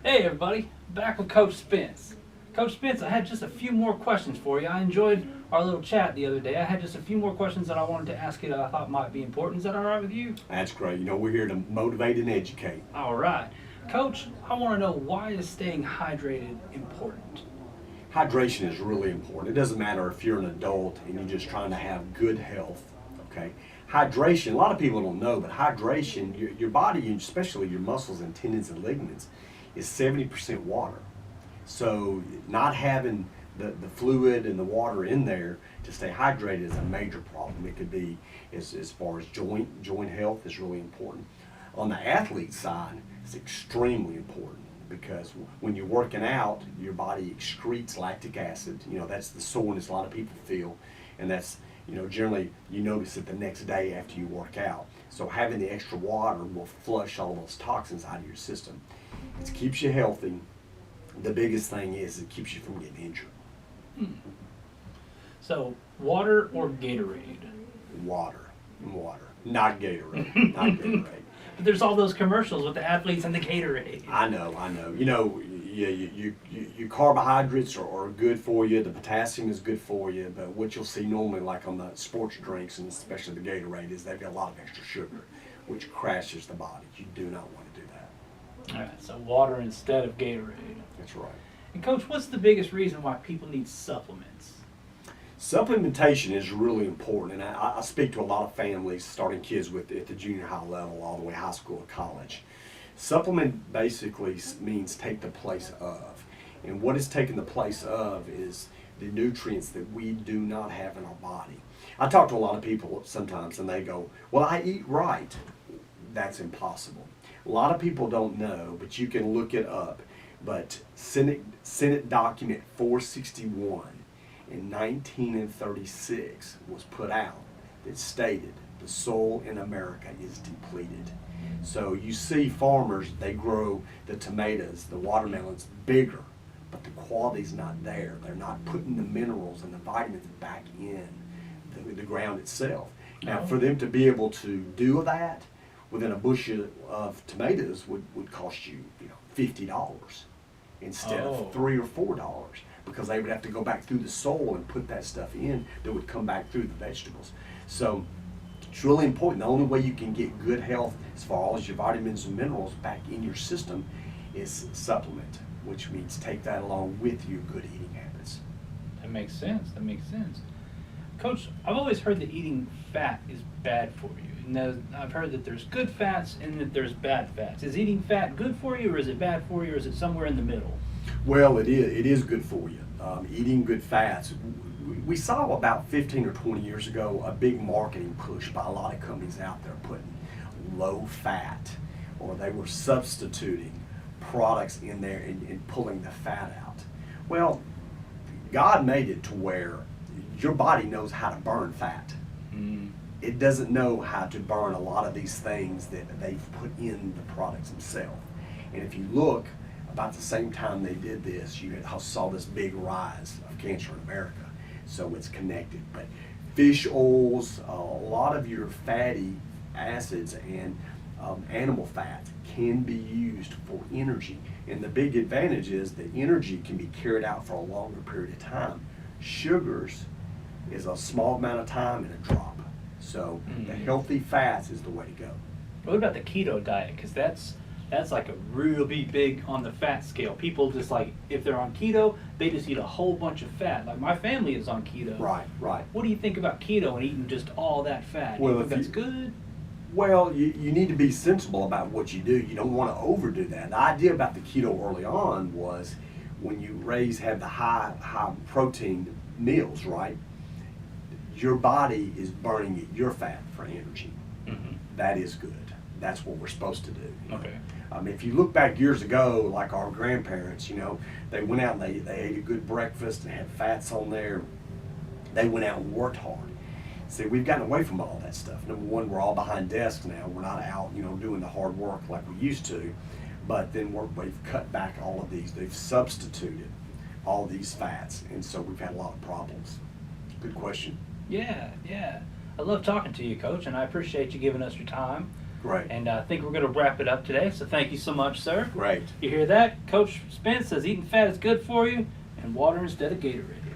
Hey everybody, back with Coach Spence. Coach Spence, I had just a few more questions for you. I enjoyed our little chat the other day. I had just a few more questions that I wanted to ask you that I thought might be important. Is that all right with you? That's great. We're here to motivate and educate. All right. Coach, I want to know, why is staying hydrated important? Hydration is really important. It doesn't matter if you're an adult and you're just trying to have good health, okay? Hydration, a lot of people don't know, but hydration, your body, especially your muscles and tendons and ligaments, is 70% water. So not having the fluid and the water in there to stay hydrated is a major problem. It could be as far as joint health is really important. On the athlete side, it's extremely important because when you're working out, your body excretes lactic acid. That's the soreness a lot of people feel, and that's, generally you notice it the next day after you work out. So having the extra water will flush all those toxins out of your system. It keeps you healthy. The biggest thing is it keeps you from getting injured. So, water or Gatorade? Water, not Gatorade, not Gatorade. But there's all those commercials with the athletes and the Gatorade. I know. Your carbohydrates are good for you. The potassium is good for you. But what you'll see normally, like on the sports drinks and especially the Gatorade, is they've got a lot of extra sugar, which crashes the body. You do not want to do that. All right, so water instead of Gatorade. That's right. And Coach, what's the biggest reason why people need supplements? Supplementation is really important, and I speak to a lot of families, starting kids at the junior high level all the way high school or college. Supplement basically means take the place of, and what is taking the place of is the nutrients that we do not have in our body. I talk to a lot of people sometimes and they go, well, I eat right. That's impossible. A lot of people don't know, but you can look it up. But Senate document 461 in 1936 was put out that stated the soil in America is depleted. So you see farmers, they grow the tomatoes, the watermelons bigger, but the quality's not there. They're not putting the minerals and the vitamins back in the ground itself. Now, for them to be able to do that within a bushel of tomatoes would cost you, $50 instead of $3 or $4, because they would have to go back through the soil and put that stuff in that would come back through the vegetables. So it's really important. The only way you can get good health as far as your vitamins and minerals back in your system is supplement, which means take that along with your good eating habits. That makes sense. Coach, I've always heard that eating fat is bad for you. And I've heard that there's good fats and that there's bad fats. Is eating fat good for you, or is it bad for you, or is it somewhere in the middle? Well, it is good for you. Eating good fats. We saw about 15 or 20 years ago a big marketing push by a lot of companies out there putting low fat, or they were substituting products in there and pulling the fat out. Well, God made it to where your body knows how to burn fat. It doesn't know how to burn a lot of these things that they've put in the products themselves. And if you look, about the same time they did this, you saw this big rise of cancer in America. So it's connected. But fish oils, a lot of your fatty acids and animal fat can be used for energy. And the big advantage is the energy can be carried out for a longer period of time. Sugars is a small amount of time and a drop. So the healthy fats is the way to go. What about the keto diet? Because that's like a really big on the fat scale. People just, like, if they're on keto, they just eat a whole bunch of fat. Like, my family is on keto. Right. What do you think about keto and eating just all that fat? Well, you think that's good? Well, you need to be sensible about what you do. You don't want to overdo that. The idea about the keto early on was when you have the high protein meals, right? Your body is burning your fat for energy. That is good. That's what we're supposed to do. Okay. If you look back years ago, like our grandparents, they went out and they ate a good breakfast and had fats on there. They went out and worked hard. See, we've gotten away from all that stuff. Number one, we're all behind desks now. We're not out, doing the hard work like we used to. But then we've cut back all of these. They've substituted all these fats, and so we've had a lot of problems. Good question. Yeah. I love talking to you, Coach, and I appreciate you giving us your time. Right. And I think we're going to wrap it up today. So thank you so much, sir. Great. You hear that? Coach Spence says eating fat is good for you, and water instead of Gatorade.